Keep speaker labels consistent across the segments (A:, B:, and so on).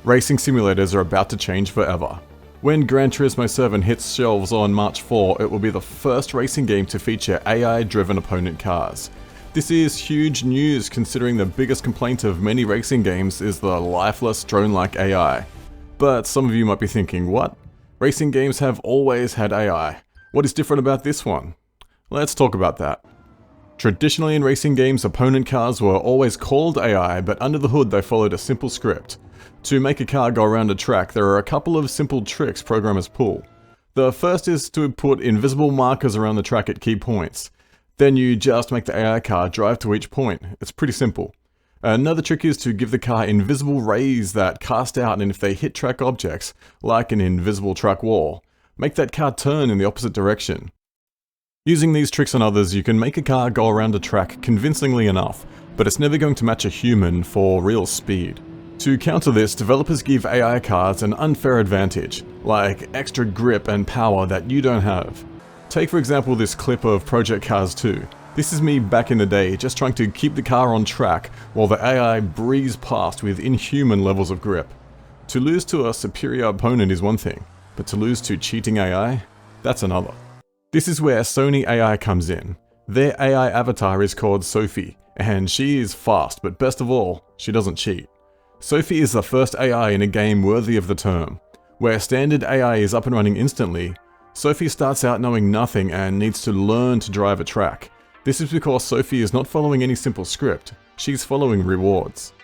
A: Racing simulators are about to change forever. When Gran Turismo 7 hits shelves on March 4, it will be the first racing game to feature AI-driven opponent cars. This is huge news considering the biggest complaint of many racing games is the lifeless, drone-like AI. But some of you might be thinking, what? Racing games have always had AI. What is different about this one? Let's talk about that. Traditionally in racing games, opponent cars were always called AI, but under the hood they followed a simple script. To make a car go around a track, there are a couple of simple tricks programmers pull. The first is to put invisible markers around the track at key points. Then you just make the AI car drive to each point. It's pretty simple. Another trick is to give the car invisible rays that cast out, and if they hit track objects, like an invisible track wall, make that car turn in the opposite direction. Using these tricks and others, you can make a car go around a track convincingly enough, but it's never going to match a human for real speed. To counter this, developers give AI cars an unfair advantage, like extra grip and power that you don't have. Take for example this clip of Project Cars 2. This is me back in the day, just trying to keep the car on track while the AI breezed past with inhuman levels of grip. To lose to a superior opponent is one thing, but to lose to cheating AI? That's another. This is where Sony AI comes in. Their AI avatar is called Sophy, and she is fast, but best of all, she doesn't cheat. Sophy is the first AI in a game worthy of the term. Where standard AI is up and running instantly, Sophy starts out knowing nothing and needs to learn to drive a track. This is because Sophy is not following any simple script, she's following rewards.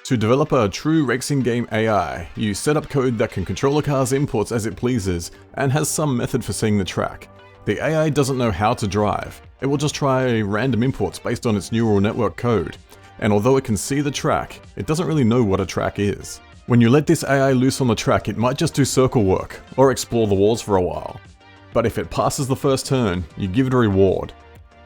A: To develop a true racing game AI, you set up code that can control a car's inputs as it pleases and has some method for seeing the track. The AI doesn't know how to drive, it will just try random inputs based on its neural network code. And although it can see the track, it doesn't really know what a track is. When you let this AI loose on the track, it might just do circle work, or explore the walls for a while. But if it passes the first turn, you give it a reward.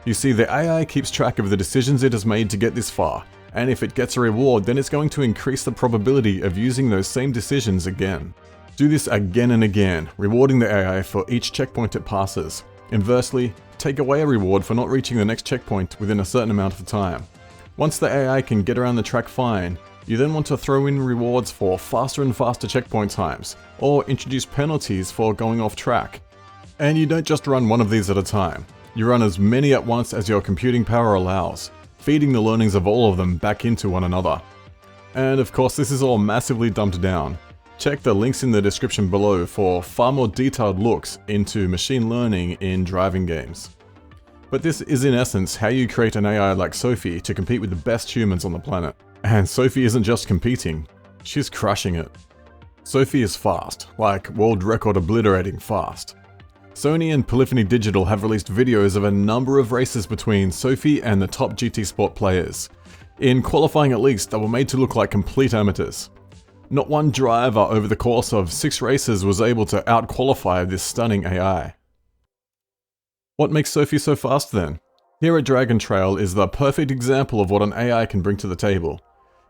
A: You see, the AI keeps track of the decisions it has made to get this far, and if it gets a reward, then it's going to increase the probability of using those same decisions again. Do this again and again, rewarding the AI for each checkpoint it passes. Inversely, take away a reward for not reaching the next checkpoint within a certain amount of time. Once the AI can get around the track fine, you then want to throw in rewards for faster and faster checkpoint times, or introduce penalties for going off track. And you don't just run one of these at a time, you run as many at once as your computing power allows, feeding the learnings of all of them back into one another. And of course this is all massively dumbed down. Check the links in the description below for far more detailed looks into machine learning in driving games. But this is in essence how you create an AI like Sophy to compete with the best humans on the planet. And Sophy isn't just competing, she's crushing it. Sophy is fast, like world record obliterating fast. Sony and Polyphony Digital have released videos of a number of races between Sophy and the top GT Sport players. In qualifying at least, they were made to look like complete amateurs. Not one driver over the course of 6 races was able to out-qualify this stunning AI. What makes Sophy so fast then? Here at Dragon Trail is the perfect example of what an AI can bring to the table.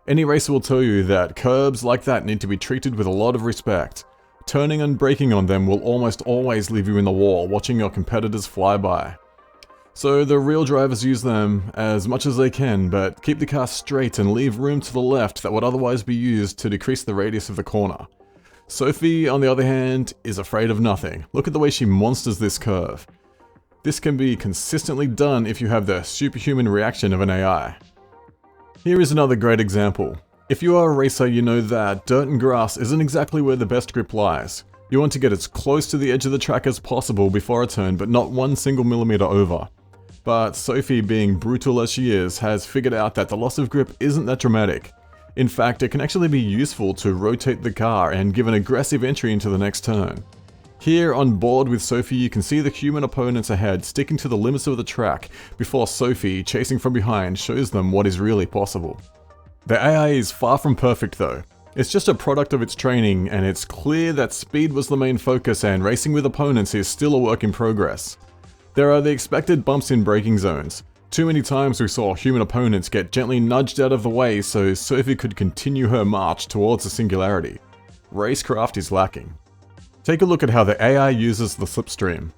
A: Any racer will tell you that curbs like that need to be treated with a lot of respect. Turning and braking on them will almost always leave you in the wall watching your competitors fly by. So the real drivers use them as much as they can, but keep the car straight and leave room to the left that would otherwise be used to decrease the radius of the corner. Sophy, on the other hand, is afraid of nothing. Look at the way she monsters this curve. This can be consistently done if you have the superhuman reaction of an AI. Here is another great example. If you are a racer, you know that dirt and grass isn't exactly where the best grip lies. You want to get as close to the edge of the track as possible before a turn, but not 1 single millimeter over. But Sophy, being brutal as she is, has figured out that the loss of grip isn't that dramatic. In fact, it can actually be useful to rotate the car and give an aggressive entry into the next turn. Here on board with Sophy, you can see the human opponents ahead sticking to the limits of the track before Sophy, chasing from behind, shows them what is really possible. The AI is far from perfect though. It's just a product of its training, and it's clear that speed was the main focus and racing with opponents is still a work in progress. There are the expected bumps in braking zones. Too many times we saw human opponents get gently nudged out of the way so Sophy could continue her march towards the singularity. Racecraft is lacking. Take a look at how the AI uses the slipstream.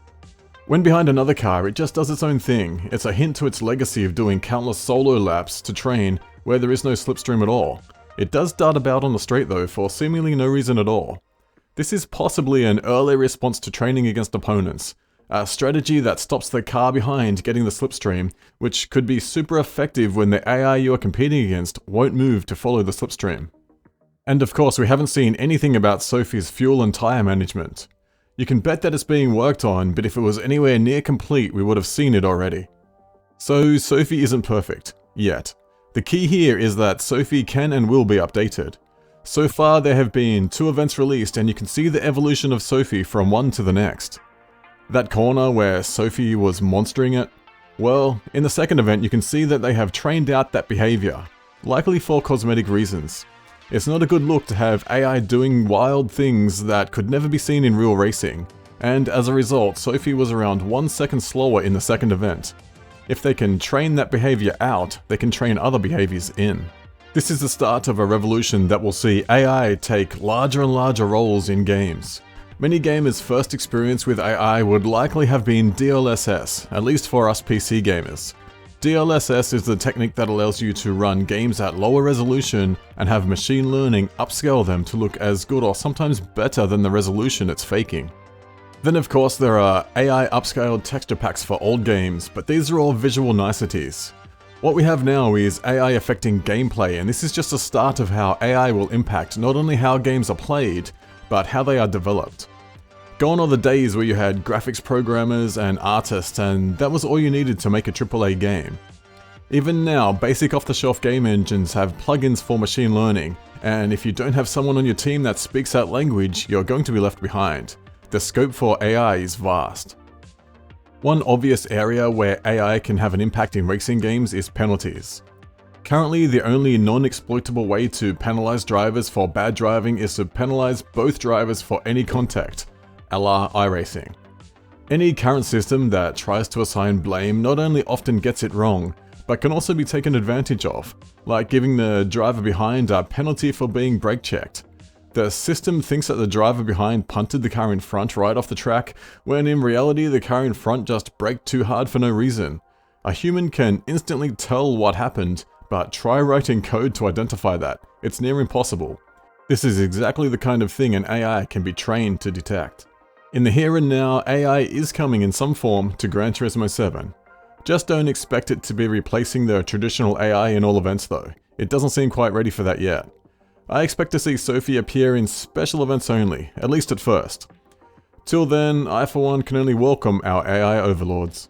A: When behind another car, it just does its own thing. It's a hint to its legacy of doing countless solo laps to train where there is no slipstream at all. It does dart about on the straight though for seemingly no reason at all. This is possibly an early response to training against opponents, a strategy that stops the car behind getting the slipstream, which could be super effective when the AI you are competing against won't move to follow the slipstream. And of course, we haven't seen anything about Sophy's fuel and tyre management. You can bet that it's being worked on, but if it was anywhere near complete, we would have seen it already. So Sophy isn't perfect, yet. The key here is that Sophy can and will be updated. So far there have been 2 events released and you can see the evolution of Sophy from one to the next. That corner where Sophy was monstering it? Well, in the second event you can see that they have trained out that behavior, likely for cosmetic reasons. It's not a good look to have AI doing wild things that could never be seen in real racing, and as a result Sophy was around 1 second slower in the second event. If they can train that behavior out, they can train other behaviors in. This is the start of a revolution that will see AI take larger and larger roles in games. Many gamers' first experience with AI would likely have been DLSS, at least for us PC gamers. DLSS is the technique that allows you to run games at lower resolution and have machine learning upscale them to look as good or sometimes better than the resolution it's faking. Then of course there are AI upscaled texture packs for old games, but these are all visual niceties. What we have now is AI affecting gameplay, and this is just a start of how AI will impact not only how games are played, but how they are developed. Gone are the days where you had graphics programmers and artists and that was all you needed to make a AAA game. Even now, basic off-the-shelf game engines have plugins for machine learning, and if you don't have someone on your team that speaks that language, you're going to be left behind. The scope for AI is vast. One obvious area where AI can have an impact in racing games is penalties. Currently, the only non-exploitable way to penalize drivers for bad driving is to penalize both drivers for any contact, a la iRacing. Any current system that tries to assign blame not only often gets it wrong, but can also be taken advantage of, like giving the driver behind a penalty for being brake checked. The system thinks that the driver behind punted the car in front right off the track, when in reality the car in front just braked too hard for no reason. A human can instantly tell what happened, but try writing code to identify that. It's near impossible. This is exactly the kind of thing an AI can be trained to detect. In the here and now, AI is coming in some form to Gran Turismo 7. Just don't expect it to be replacing the traditional AI in all events though. It doesn't seem quite ready for that yet. I expect to see Sophy appear in special events only, at least at first. Till then, I for one can only welcome our AI overlords.